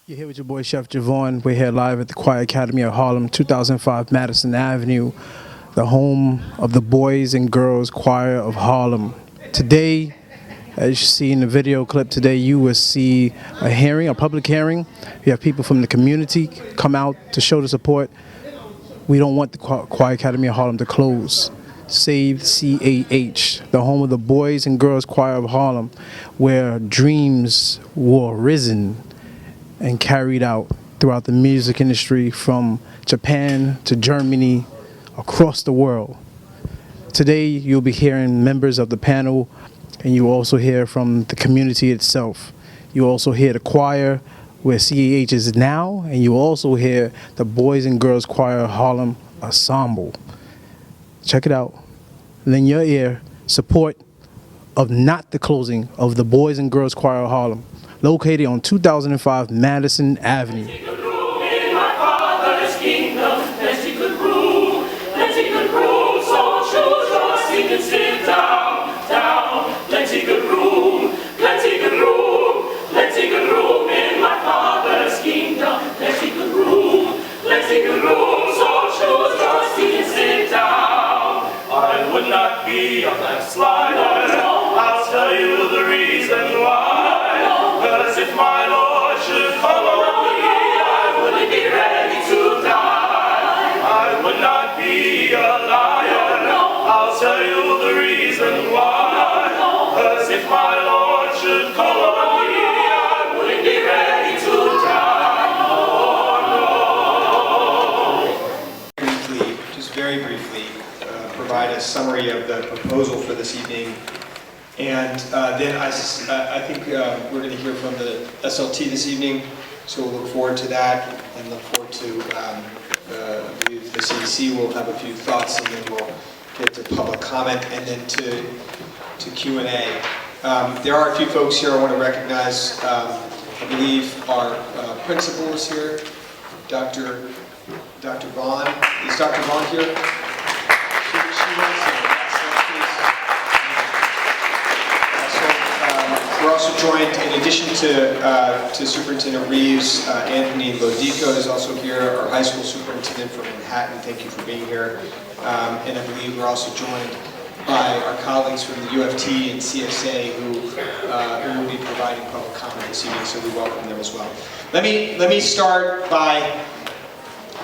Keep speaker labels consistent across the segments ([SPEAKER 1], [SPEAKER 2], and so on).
[SPEAKER 1] You're here with your boy, Chef Javon. We're here live at the Choir Academy of Harlem, 2005 Madison Avenue, the home of the Boys and Girls Choir of Harlem. Today, as you see in the video clip today, you will see a hearing, a public hearing. You have people from the community come out to show the support. We don't want the Choir Academy of Harlem to close. Save CAH, the home of the Boys and Girls Choir of Harlem, where dreams were risen and carried out throughout the music industry from Japan to Germany, across the world. Today you'll be hearing members of the panel, and you also hear from the community itself. You also hear the choir where CAH is now, and you also hear the Boys and Girls Choir of Harlem Ensemble. Check it out. Lend your ear support of not the closing of the Boys and Girls Choir of Harlem, located on 2005 Madison Avenue.
[SPEAKER 2] I would not be a backslider. I'll tell you the reason why. Because if my Lord should call on me, I wouldn't be ready to die. I would not be a liar. I'll tell you the reason why. Because if my Lord should call on me, I wouldn't be ready to die. No, no.
[SPEAKER 3] Briefly, just very briefly, provide a summary of the proposal for this evening. And then I think we're going to hear from the SLT this evening, so we'll look forward to that and look forward to the CDC will have a few thoughts, and then we'll get to public comment and then to Q&A. There are a few folks here I want to recognize. I believe our principal is here, Dr. Vaughn. Is Dr. Vaughn here? We're also joined, in addition to Superintendent Reeves, Anthony Lodico is also here, our high school superintendent from Manhattan. Thank you for being here. And I believe we're also joined by our colleagues from the UFT and CSA who will be providing public comment this evening, so we welcome them as well. Let me start by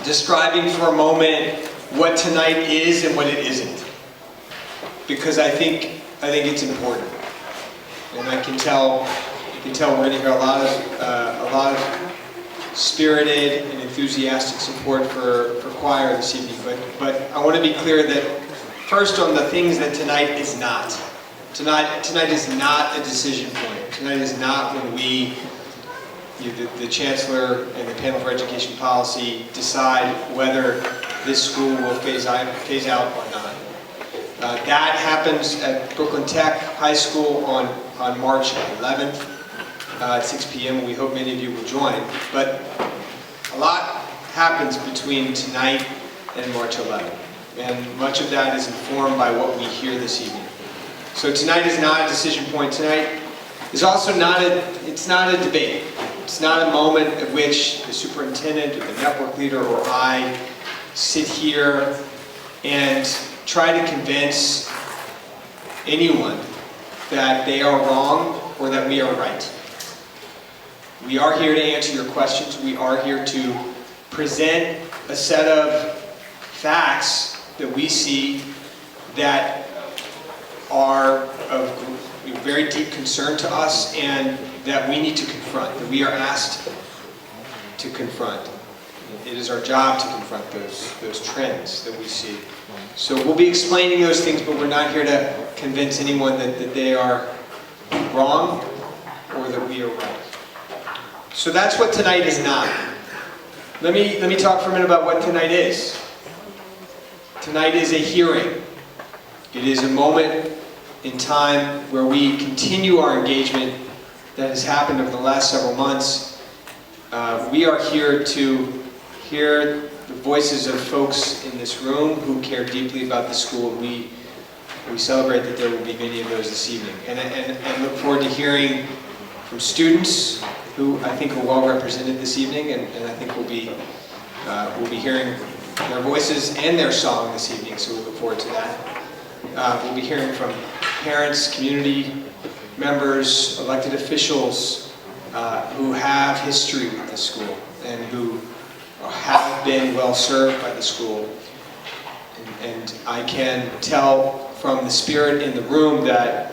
[SPEAKER 3] describing for a moment what tonight is and what it isn't, because I think it's important. And I can tell we're going to hear a lot of spirited and enthusiastic support for choir this evening. But I want to be clear that first on the things that tonight is not. Tonight is not a decision point. Tonight is not when the Chancellor and the Panel for Education Policy decide whether this school will phase out or not. That happens at Brooklyn Tech High School on March 11th at 6 p.m. We hope many of you will join. But a lot happens between tonight and March 11th. And much of that is informed by what we hear this evening. So tonight is not a decision point. Tonight is also not a debate. It's not a moment at which the superintendent or the network leader or I sit here and try to convince anyone that they are wrong or that we are right. We are here to answer your questions. We are here to present a set of facts that we see that are of very deep concern to us and that we need to confront, that we are asked to confront. It is our job to confront those trends that we see. So we'll be explaining those things, but we're not here to convince anyone that they are wrong or that we are right. So that's what tonight is not. Let me talk for a minute about what tonight is. Tonight is a hearing. It is a moment in time where we continue our engagement that has happened over the last several months. We are here to hear the voices of folks in this room who care deeply about the school. We celebrate that there will be many of those this evening, and look forward to hearing from students, who I think are well represented this evening, and I think we'll be hearing their voices and their song this evening, so we look forward to that. We'll be hearing from parents, community members, elected officials who have history with the school and who have been well served by the school. And I can tell from the spirit in the room that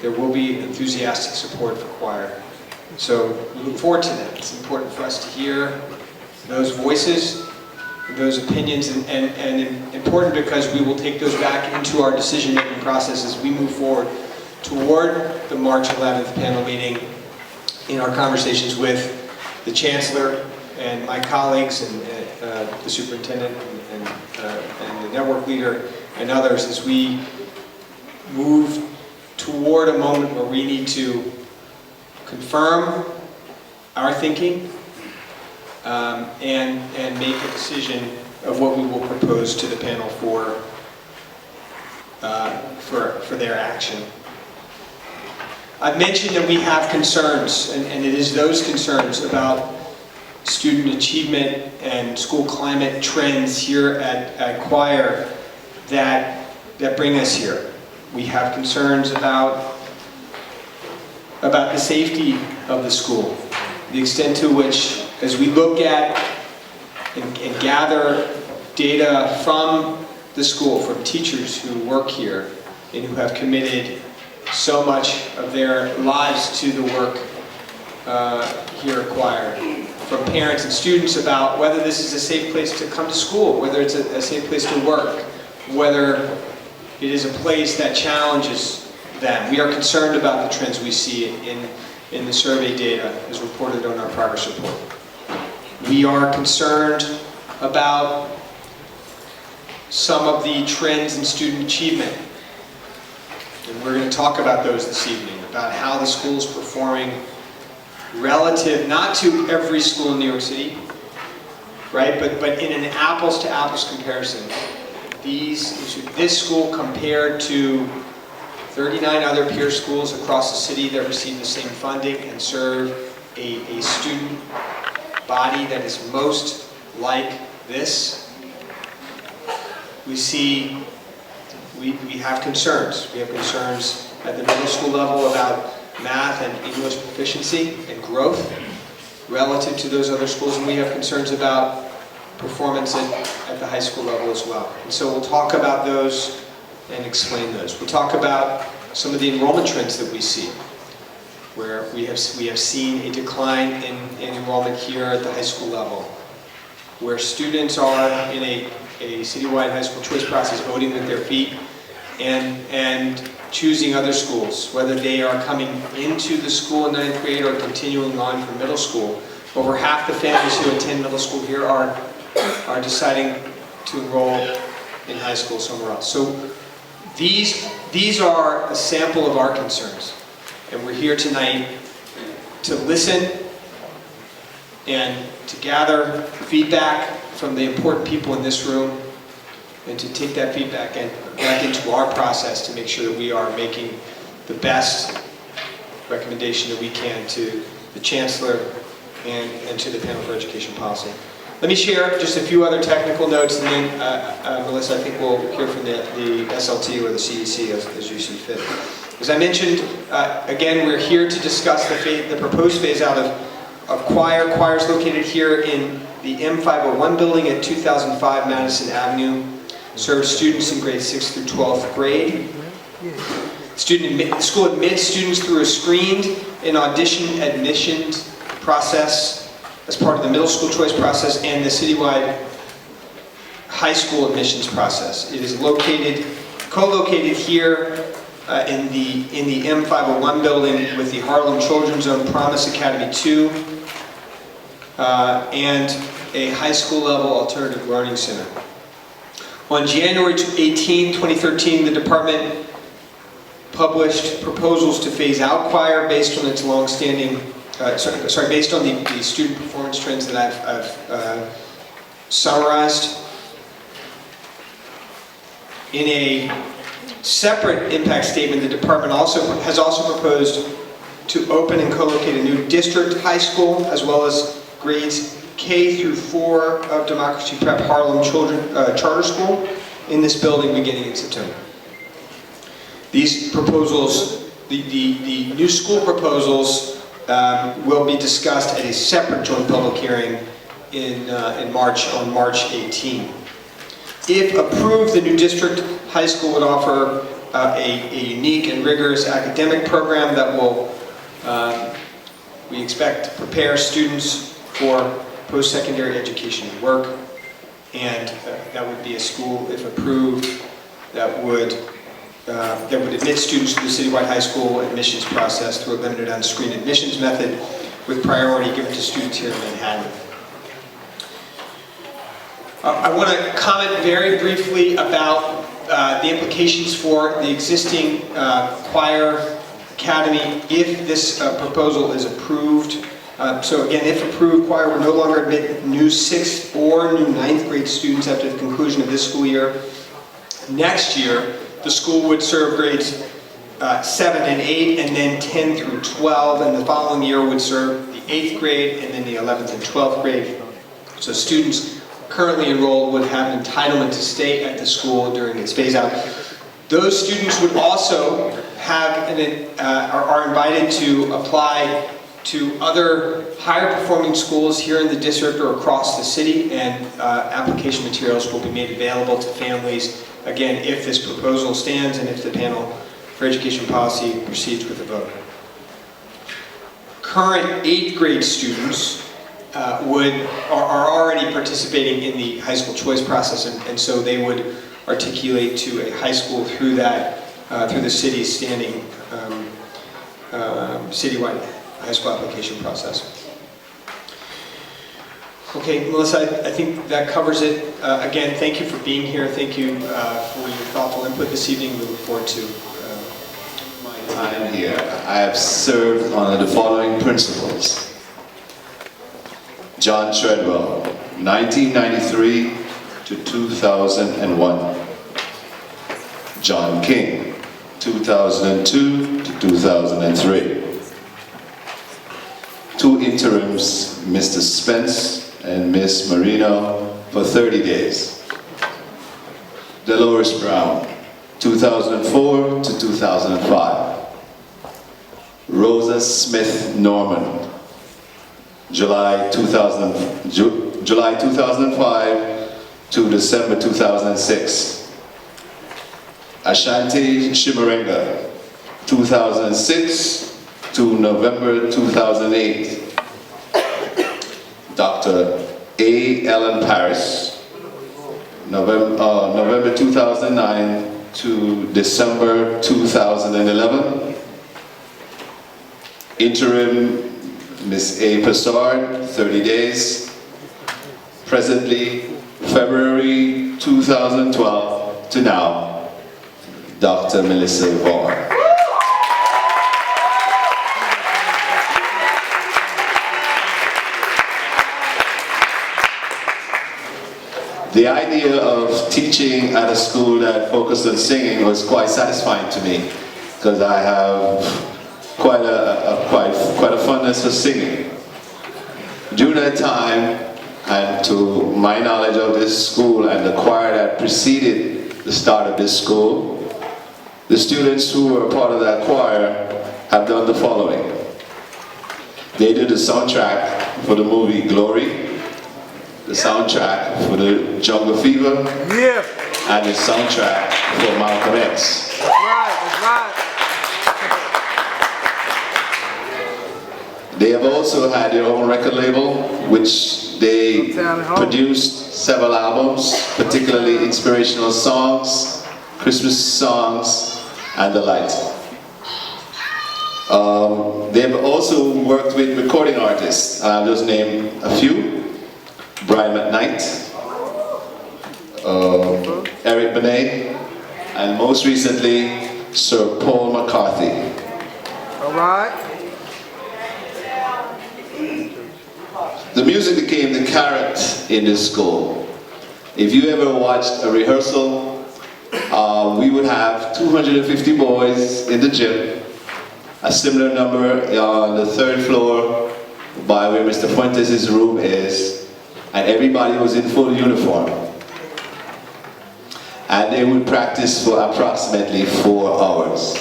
[SPEAKER 3] there will be enthusiastic support for choir. So we look forward to that. It's important for us to hear those voices, those opinions, and important because we will take those back into our decision-making process as we move forward toward the March 11th panel meeting in our conversations with the Chancellor and my colleagues and the Superintendent and the network leader and others as we move toward a moment where we need to confirm our thinking and make a decision of what we will propose to the panel for their action. I've mentioned that we have concerns, and it is those concerns about student achievement and school climate trends here at Choir that bring us here. We have concerns about the safety of the school, the extent to which, as we look at and gather data from the school, from teachers who work here and who have committed so much of their lives to the work here at Choir, from parents and students about whether this is a safe place to come to school, whether it's a safe place to work, whether it is a place that challenges them. We are concerned about the trends we see in the survey data as reported on our progress report. We are concerned about some of the trends in student achievement. And we're going to talk about those this evening, about how the school is performing relative, not to every school in New York City, right, but in an apples to apples comparison. This school compared to 39 other peer schools across the city that receive the same funding and serve a student body that is most like this. We have concerns. We have concerns at the middle school level about math and English proficiency and growth relative to those other schools, and we have concerns about performance at the high school level as well. And so we'll talk about those and explain those. We'll talk about some of the enrollment trends that we see, where we have seen a decline in enrollment here at the high school level, where students are in a citywide high school choice process voting with their feet and choosing other schools, whether they are coming into the school in 9th grade or continuing on for middle school. Over half the families who attend middle school here are deciding to enroll in high school somewhere else. So these are a sample of our concerns, and we're here tonight to listen and to gather feedback from the important people in this room and to take that feedback and back into our process to make sure that we are making the best recommendation that we can to the Chancellor and to the Panel for Education Policy. Let me share just a few other technical notes, and then, Melissa, I think we'll hear from the SLT or the CEC as you see fit. As I mentioned, again, we're here to discuss the proposed phase-out of Choir. Choir is located here in the M501 building at 2005 Madison Avenue. Serves students in grades 6th through 12th grade. The school admits students through a screened and audition admissions process as part of the middle school choice process and the citywide high school admissions process. It is co-located here in the M501 building with the Harlem Children's Zone Promise Academy 2 and a high school level alternative learning center. On January 18, 2013, the department published proposals to phase out Choir based on its long-standing, based on the student performance trends that I've summarized. In a separate impact statement, the department has also proposed to open and co-locate a new district high school, as well as grades K through 4 of Democracy Prep Harlem Charter School in this building beginning in September. These proposals, the new school proposals, will be discussed at a separate joint public hearing on March 18. If approved, the new district high school would offer a unique and rigorous academic program that will, we expect, to prepare students for post-secondary education and work. And that would be a school, if approved, that would admit students to the citywide high school admissions process through a limited on-screen admissions method with priority given to students here in Manhattan. I want to comment very briefly about the implications for the existing Choir Academy if this proposal is approved. So again, if approved, Choir will no longer admit new 6th or new 9th grade students after the conclusion of this school year. Next year, the school would serve grades 7 and 8, and then 10 through 12, and the following year would serve the 8th grade and then the 11th and 12th grade. So students currently enrolled would have an entitlement to stay at the school during its phase out. Those students would also have are invited to apply to other higher performing schools here in the district or across the city, and application materials will be made available to families, again, if this proposal stands and if the panel for education policy proceeds with a vote. Current 8th grade students are already participating in the high school choice process, and so they would articulate to a high school through that, through the city's standing citywide high school application process. Okay, Melissa, I think that covers it. Again, thank you for being here. Thank you for your thoughtful input this evening. We look forward to my
[SPEAKER 4] time here. I have served under the following principles. John Treadwell, 1993 to 2001. John King, 2002 to 2003. 2 interims, Mr. Spence and Miss Marino, for 30 days. Dolores Brown, 2004 to 2005. Rosa Smith Norman, July 2005 to December 2006. Ashanti Shimarenga, 2006 to November 2008. Dr. A. Ellen Paris, November 2009 to December 2011. Interim Ms. A. Passard, 30 days. Presently, February 2012 to now, Dr. Melissa Vaughn. The idea of teaching at a school that focused on singing was quite satisfying to me, because I have quite a fondness for singing. During that time, and to my knowledge of this school and the choir that preceded the start of this school, the students who were part of that choir have done the following. They did the soundtrack for the movie Glory, the soundtrack for the Jungle Fever, and the soundtrack for Malcolm X.
[SPEAKER 5] That's right, that's right.
[SPEAKER 4] They have also had their own record label, which they produced several albums, particularly inspirational songs, Christmas songs, and the like. They have also worked with recording artists, and I'll just name a few. Brian McKnight, Eric Benet, and most recently, Sir Paul McCarthy.
[SPEAKER 5] All right.
[SPEAKER 4] The music became the carrot in this school. If you ever watched a rehearsal, we would have 250 boys in the gym, A similar number on the third floor by where Mr. Fuentes' room is, and everybody was in full uniform. And they would practice for approximately 4 hours.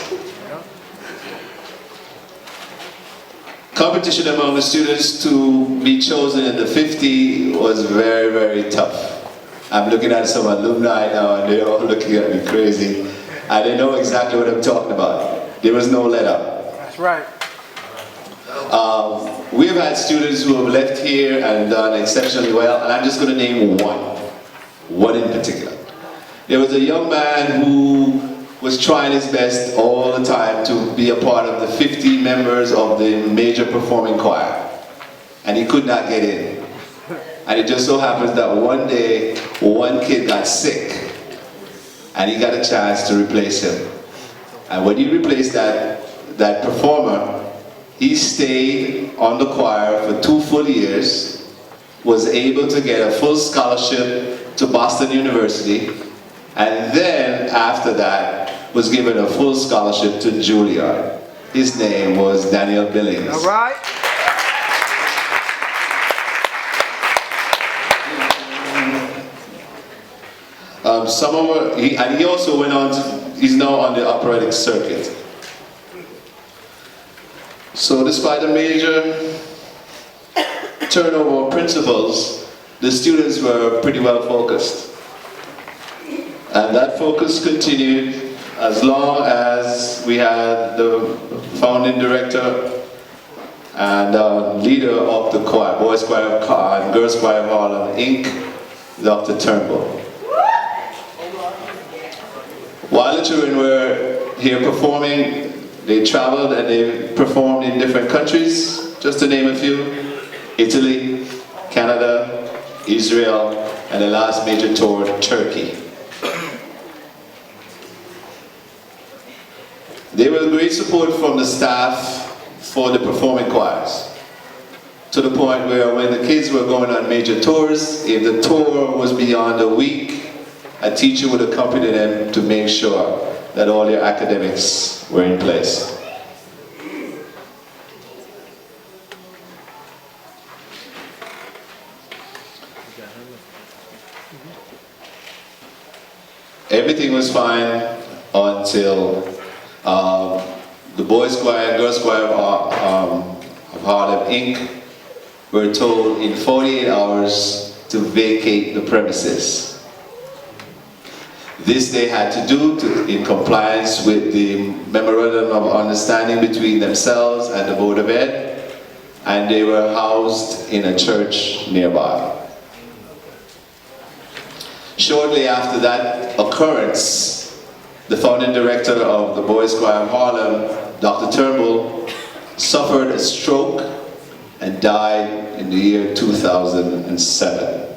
[SPEAKER 4] Competition among the students to be chosen in the 50 was very, very tough. I'm looking at some alumni now and they're all looking at me crazy. And they know exactly what I'm talking about. There was no let up.
[SPEAKER 5] That's right.
[SPEAKER 4] We have had students who have left here and done exceptionally well, and I'm just going to name one in particular. There was a young man who was trying his best all the time to be a part of the 50 members of the major performing choir, and he could not get in. And it just so happens that one day, one kid got sick, and he got a chance to replace him. And when he replaced that performer, he stayed on the choir for 2 full years, was able to get a full scholarship to Boston University, and then after that was given a full scholarship to Juilliard. His name was Daniel Billings.
[SPEAKER 5] All right.
[SPEAKER 4] And he also went on to, he's now on the operatic circuit. So despite a major turnover of principals, the students were pretty well focused. And that focus continued as long as we had the founding director and leader of the choir, Boys Choir and Girls Choir of Harlem, Inc., Dr. Turnbull. While the children were here performing, they traveled and they performed in different countries, just to name a few: Italy, Canada, Israel, and the last major tour, Turkey. They were great support from the staff for the performing choirs, to the point where when the kids were going on major tours, if the tour was beyond a week, a teacher would accompany them to make sure that all their academics were in place. Everything was fine until the Boys Choir and Girls Choir of Harlem, Inc. were told in 48 hours to vacate the premises. This they had to do in compliance with the memorandum of understanding between themselves and the Board of Ed, and they were housed in a church nearby. Shortly after that occurrence, the founding director of the Boys Choir of Harlem, Dr. Turnbull, suffered a stroke and died in the year 2007.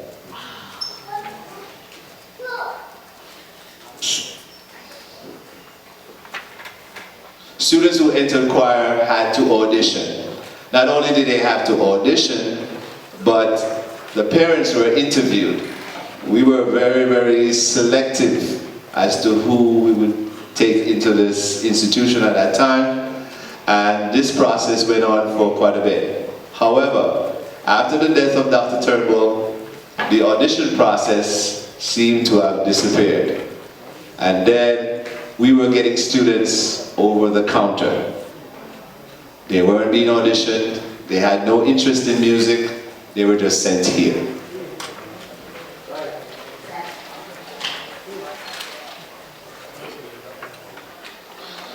[SPEAKER 4] Students who entered choir had to audition. Not only did they have to audition, but the parents were interviewed. We were very, very selective as to who we would take into this institution at that time, and this process went on for quite a bit. However, after the death of Dr. Turnbull, the audition process seemed to have disappeared. And then we were getting students over the counter. They weren't being auditioned, they had no interest in music, they were just sent here.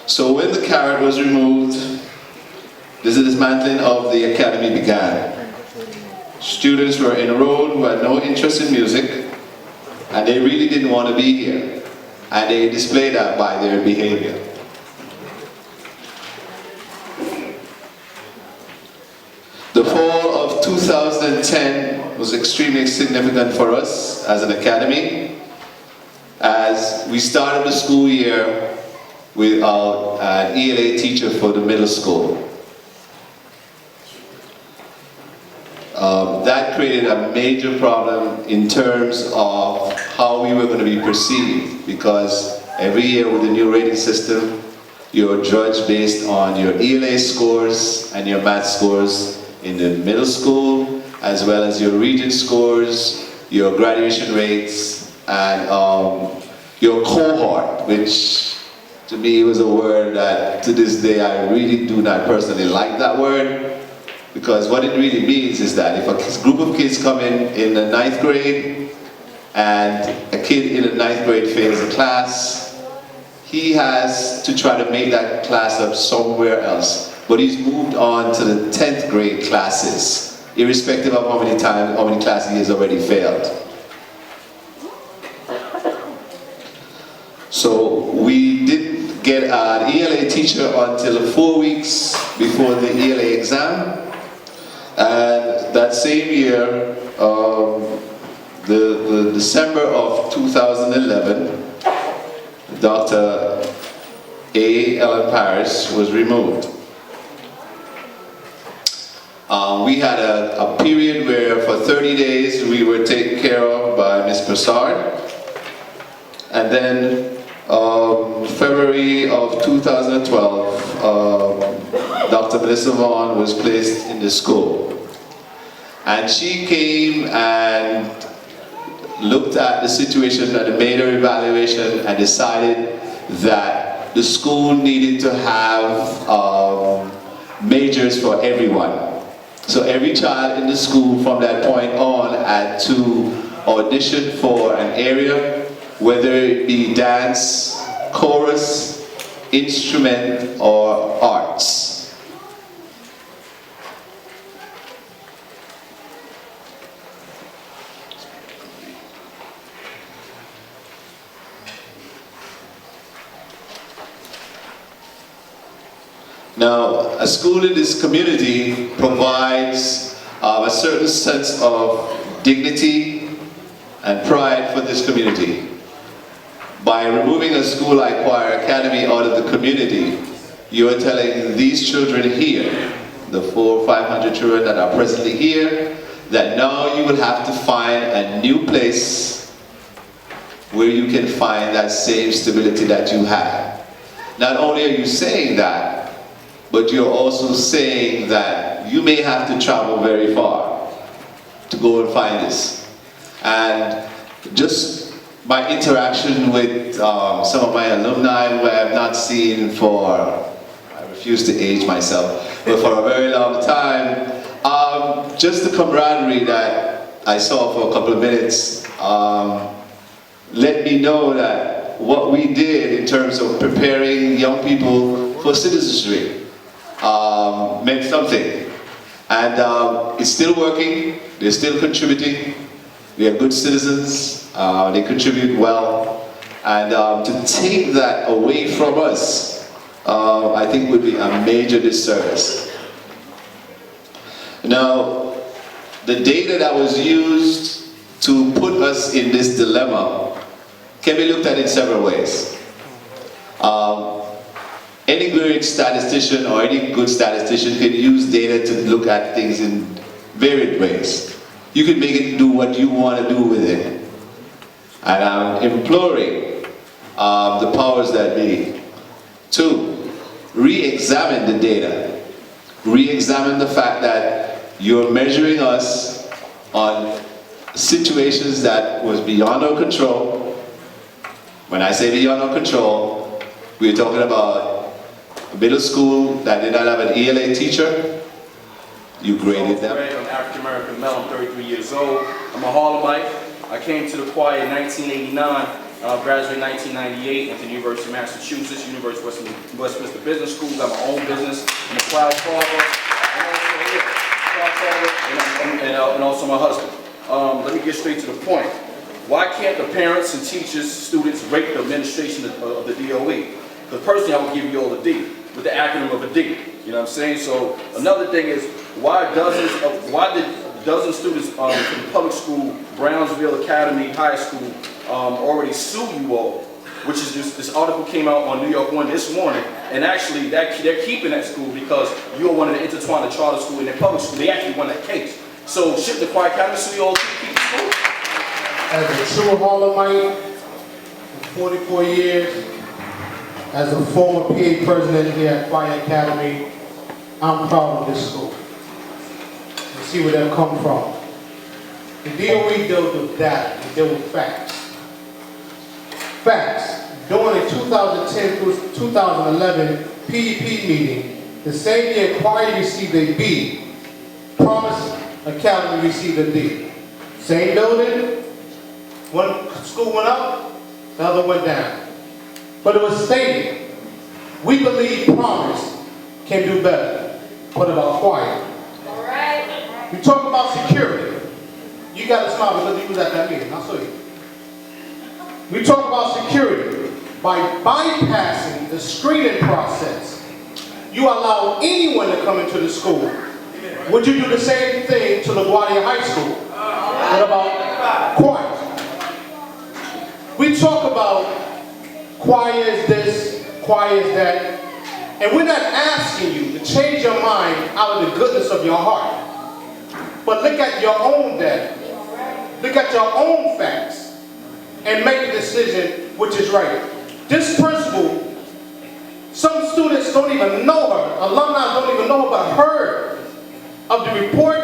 [SPEAKER 4] So when the carrot was removed, the dismantling of the academy began. Students were enrolled who had no interest in music, and they really didn't want to be here. And they displayed that by their behavior. The fall of 2010 was extremely significant for us as an academy, as we started the school year without an ELA teacher for the middle school. That created a major problem in terms of how we were going to be perceived, because every year with the new rating system, You're judged based on your ELA scores and your math scores in the middle school, as well as your region scores, your graduation rates, and your cohort, which to me was a word that to this day I really do not personally like that word, because what it really means is that if a group of kids come in the 9th grade and a kid in the 9th grade fails a class, he has to try to make that class up somewhere else. But he's moved on to the 10th grade classes, irrespective of how many classes he has already failed. So we didn't get an ELA teacher until 4 weeks before the ELA exam. And that same year, the December of 2011, Dr. ALumni was removed. We had a period where for 30 days we were taken care of by Ms. Broussard. And then February of 2012, Dr. Melissa Vaughn was placed in the school. And she came and looked at the situation and made her evaluation and decided that the school needed to have majors for everyone. So every child in the school from that point on had to audition for an area, whether it be dance, chorus, instrument, or arts. Now, a school in this community provides a certain sense of dignity and pride for this community. By removing a school like Choir Academy out of the community, you are telling these children here, the 400 or 500 children that are presently here, that now you will have to find a new place where you can find that same stability that you had. Not only are you saying that, but you're also saying that you may have to travel very far to go and find this. And just my interaction with some of my alumni who I have not seen for, I refuse to age myself, but for a very long time, just the camaraderie that I saw for a couple of minutes let me know that what we did in terms of preparing young people for citizenship meant something. And it's still working, they're still contributing, we are good citizens, they contribute well, and to take that away from us, I think would be a major disservice. Now, the data that was used to put us in this dilemma can be looked at in several ways. Any great statistician or any good statistician can use data to look at things in varied ways. You can make it do what you want to do with it. And I'm imploring the powers that be to re-examine the data. Re-examine the fact that you're measuring us on situations that was beyond our control. When I say beyond our control, we're talking about a middle school that did not have an ELA teacher. You graded them.
[SPEAKER 6] I'm African American male, I'm 33 years old. I'm a Harlemite. I came to the choir in 1989, graduated in 1998, went to the University of Massachusetts, University of Westminster Business School, got my own business. I'm a proud father, and also my husband. Let me get straight to the point. Why can't the parents and teachers, students rate the administration of the DOE? Because personally, I would give you all a D, with the acronym of a D. You know what I'm saying? So another thing is, why did dozens of students from the public school, Brownsville Academy High School, already sue you all? Which is this article came out on New York One this morning, and actually they're keeping that school because you're one of the intertwined the charter school and the public school. They actually won that case. So should the Choir Academy sue you all to keep the school?
[SPEAKER 7] As a true Harlemite, for 44 years, as a former PA president here at Choir Academy, I'm proud of this school. You see where they've come from. The DOE dealt with data, they dealt with facts. Facts. During the 2010 through 2011 PEP meeting, the same year Choir received a B, Promise Academy received a D. Same building, one school went up, the other went down. But it was stated, we believe Promise can do better. What about Choir?
[SPEAKER 8] All right.
[SPEAKER 7] You talk about security. You got to smile because you was at that meeting. I'll show you. We talk about security. By bypassing the screening process, you allow anyone to come into the school. Would you do the same thing to LaGuardia High School? What about Choir? We talk about Choir is this, Choir is that, and we're not asking you to change your mind out of the goodness of your heart. But look at your own data. Look at your own facts and make a decision which is right. This principal, some students don't even know her, alumni don't even know her, but heard of the report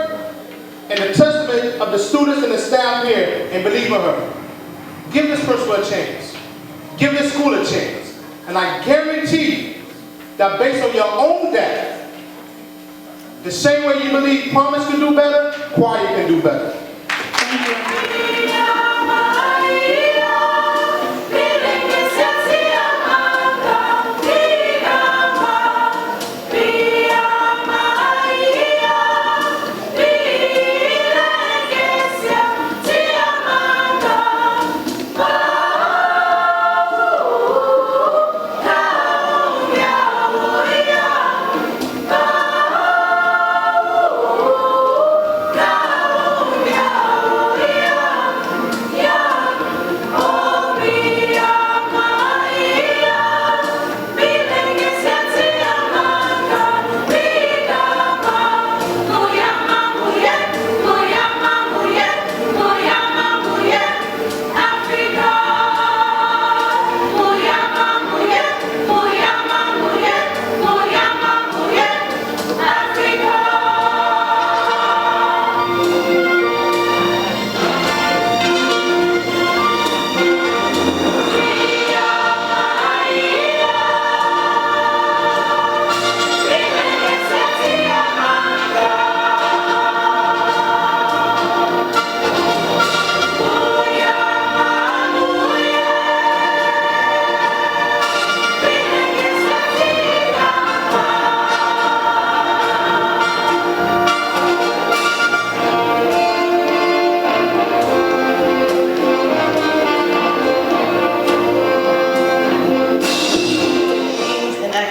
[SPEAKER 7] and the testament of the students and the staff here and believe in her. Give this principal a chance. Give this school a chance. And I guarantee you that based on your own data, the same way you believe Promise can do better, Choir can do better.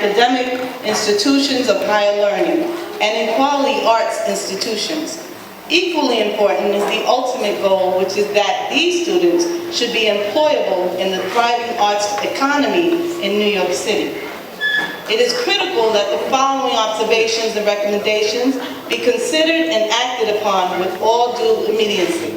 [SPEAKER 9] academic institutions of higher learning, and in quality arts institutions. Equally important is the ultimate goal, which is that these students should be employable in the thriving arts economy in New York City. It is critical that the following observations and recommendations be considered and acted upon with all due immediacy.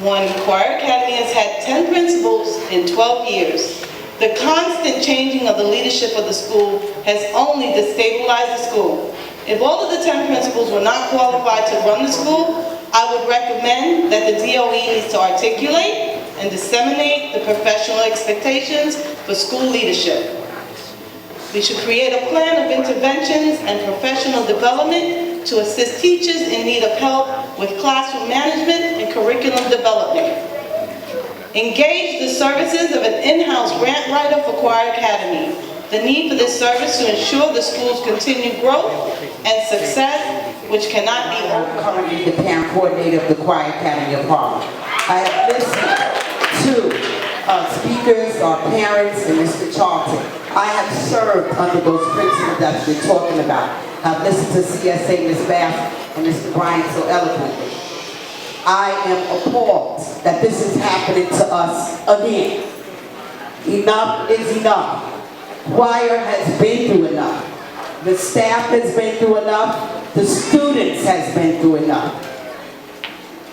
[SPEAKER 9] 1, Choir Academy has had 10 principals in 12 years. The constant changing of the leadership of the school has only destabilized the school. If all of the 10 principals were not qualified to run the school, I would recommend that the DOE needs to articulate and disseminate the professional expectations for school leadership. We should create a plan of interventions and professional development to assist teachers in need of help with classroom management and curriculum development. Engage the services of an in-house grant writer for Choir Academy. The need for this service to ensure the school's continued growth and success, which cannot be overcome.
[SPEAKER 10] Currently the parent coordinator of the Choir Academy of Harlem. I have listened to speakers, our parents, and Mr. Charlton. I have served under those principles that we're talking about. I've listened to CSA, Ms. Bath, and Mr. Bryant so eloquently. I am appalled that this is happening to us again. Enough is enough. Choir has been through enough. The staff has been through enough. The students has been through enough.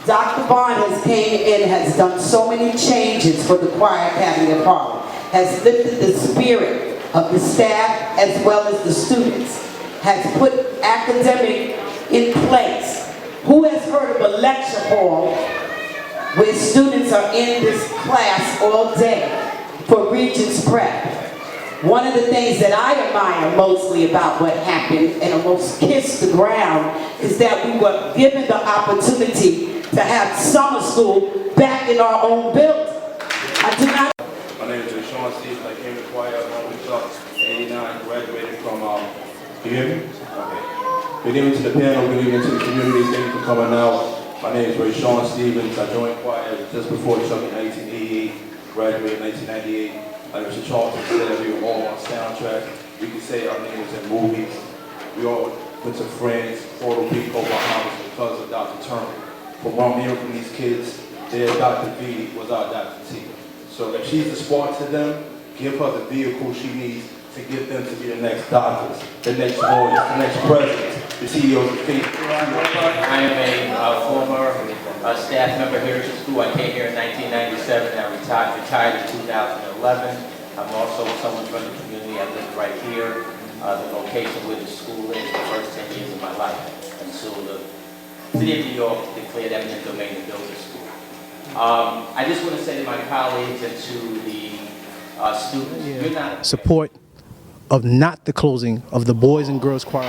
[SPEAKER 10] Dr. Bond has came in, has done so many changes for the Choir Academy of Harlem, has lifted the spirit of the staff as well as the students has put academic in place. Who has heard of a lecture hall where students are in this class all day for Regents Prep? One of the things that I admire mostly about what happened and almost kissed the ground is that we were given the opportunity to have summer school back in our own building. I do not.
[SPEAKER 11] My name is Sean Stevens. I came to Choir Academy of 89, graduated from, can you hear me? Okay. Good evening to the panel, good evening to the community. Thank you for coming out. My name is Sean Stevens. I joined Choir just before Chuck in 1988, graduated in 1998. Like Mr. Charlton said, we were all on soundtrack. We could say our names in movies. We all went to Friends, Puerto Rico, Bahamas because of Dr. Turner. From what I'm hearing from these kids, their Dr. V was our Dr. T. So if she's the spark to them, give her the vehicle she needs to get them to be the next doctors, the next lawyers, the next presidents, the CEOs of faith.
[SPEAKER 12] I am a former staff member here at the school. I came here in 1997 and I retired in 2011. I'm also someone from the community. I live right here. The location where the school is the first 10 years of my life until the City of New York declared eminent domain to build the school. I just want to say to my colleagues and to the students, you're not
[SPEAKER 1] support of not the closing of the Boys and Girls Choir.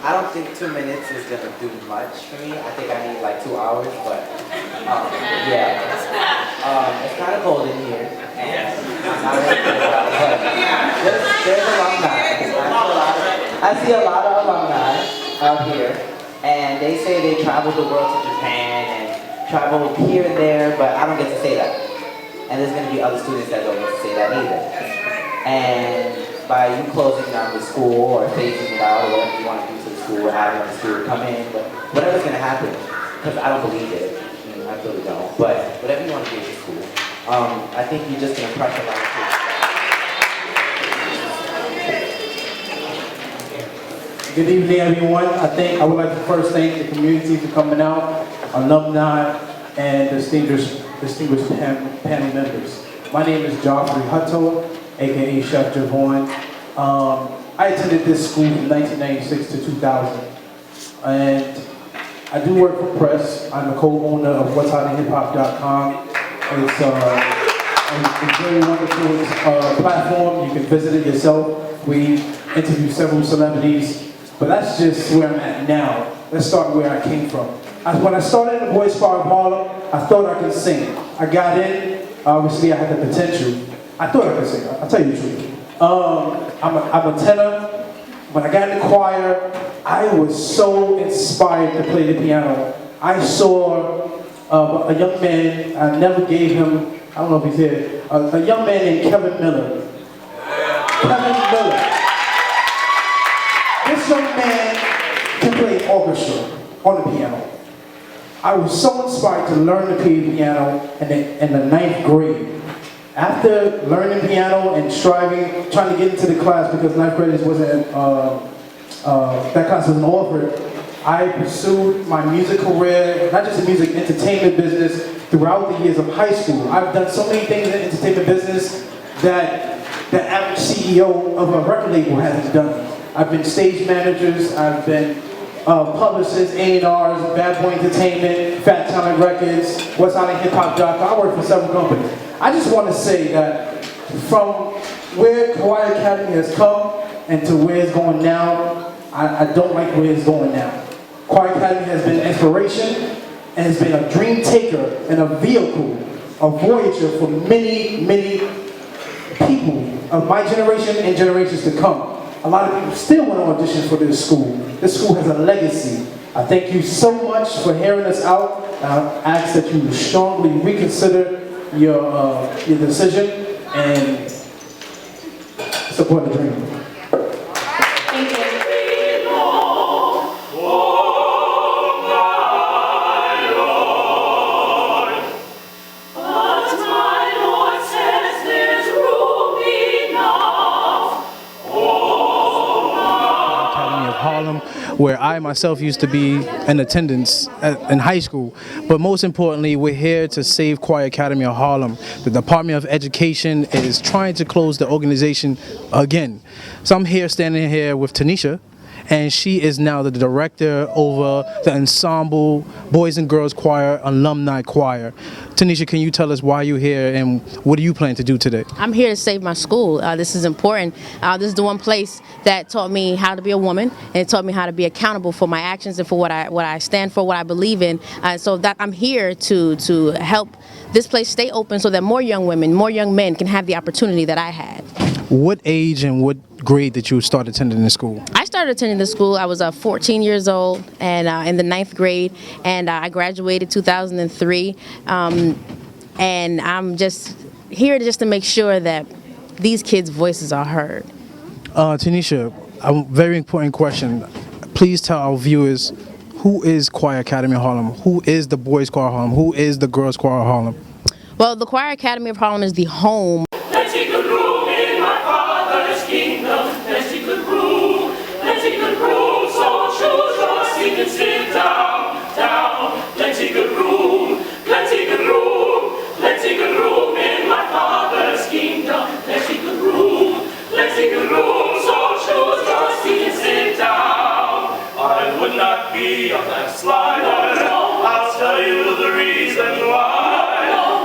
[SPEAKER 13] I don't think 2 minutes is going to do much for me. I think I need like 2 hours, but yeah. It's kind of cold in here, and I'm not really good about it, but there's alumni. I see a lot of alumni out here, and they say they traveled the world to Japan and traveled here and there, but I don't get to say that. And there's going to be other students that don't get to say that either. And by you closing down the school or phasing it out or whatever you want to do to the school or having the student come in, but whatever's going to happen, because I don't believe it, I really don't, but whatever you want to do to school, I think you're just going to pressure a lot of kids.
[SPEAKER 14] Good evening, everyone. I would like to first thank the community for coming out, alumni, and distinguished panel members. My name is Joffrey Hutto, aka Chef Javon. I attended this school from 1996 to 2000, and I do work for press. I'm a co-owner of whatshotandhiphop.com. It's a very wonderful platform. You can visit it yourself. We interview several celebrities, but that's just where I'm at now. Let's start where I came from. When I started in the Boys Choir of Harlem, I thought I could sing. I got in, obviously I had the potential. I thought I could sing, I'll tell you the truth. I'm a tenor. When I got in the choir, I was so inspired to play the piano. I saw a young man, I never gave him, I don't know if he's here, a young man named Kevin Miller. Kevin Miller. This young man can play orchestra on the piano. I was so inspired to learn to play the piano in the 9th grade. After learning piano and trying to get into the class because 9th graders wasn't, that class wasn't offered, I pursued my music career, not just the music entertainment business, throughout the years of high school. I've done so many things in the entertainment business that the average CEO of a record label hasn't done. I've been stage managers, I've been publicists, A&Rs, Bad Boy Entertainment, Fat Talent Records, whatshotandhiphop.com. I work for several companies. I just want to say that from where Choir Academy has come and to where it's going now, I don't like where it's going now. Choir Academy has been an inspiration and has been a dream taker and a vehicle, a voyager for many, many people of my generation and generations to come. A lot of people still want to audition for this school. This school has a legacy. I thank you so much for hearing us out. I ask that you strongly reconsider your decision and support the dream.
[SPEAKER 9] Thank you.
[SPEAKER 2] Oh
[SPEAKER 1] Harlem, where I myself used to be in attendance in high school. But most importantly, we're here to save Choir Academy of Harlem. The Department of Education is trying to close the organization again. So I'm here standing here with Tanisha, and she is now the director over the ensemble Boys and Girls Choir Alumni Choir. Tanisha, can you tell us why you're here and what do you plan to do today?
[SPEAKER 15] I'm here to save my school. This is important. This is the one place that taught me how to be a woman, and it taught me how to be accountable for my actions and for what I stand for, what I believe in. So that I'm here to help this place stay open so that more young women, more young men can have the opportunity that I had.
[SPEAKER 1] What age and what grade did you start attending the school?
[SPEAKER 15] I started attending the school. I was 14 years old and in the 9th grade, and I graduated 2003. And I'm just here to make sure that these kids' voices are heard.
[SPEAKER 1] Tanisha, a very important question. Please tell our viewers, who is Choir Academy of Harlem? Who is the Boys Choir of Harlem? Who is the Girls Choir of Harlem?
[SPEAKER 15] Well, the Choir Academy of Harlem is the home.
[SPEAKER 2] Let's take a room in my Father's kingdom. Let's take a room. Let's take a room. So choose your seat and sit down, down. Let's take a room. Let's take a room. Let's take a room in my Father's kingdom. Let's take a room. Let's take a room. So choose your seat and sit down. I would not be a backslider. I'll tell you the reason why.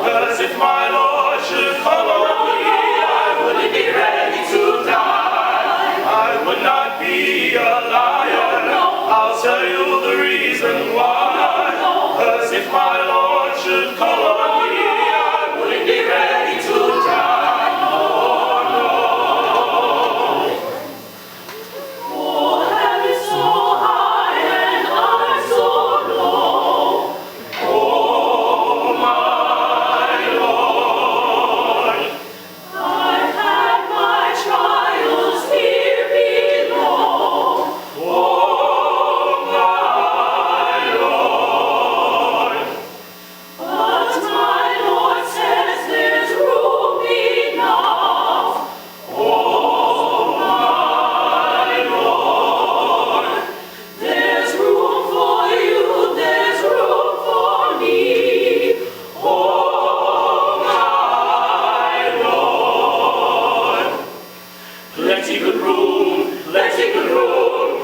[SPEAKER 2] 'Cause if my Lord should come on me, I wouldn't be ready to die. I would not be a liar. I'll tell you the reason why. 'Cause if my Lord should come on me, I wouldn't be ready to die. Oh no. Oh, heaven so high and I so low. Oh my Lord, I've had my trials here below. Oh my Lord, but my Lord says there's room enough. Oh my Lord, there's room for you, there's room for me. Oh my Lord, let's take a room, let's take a room.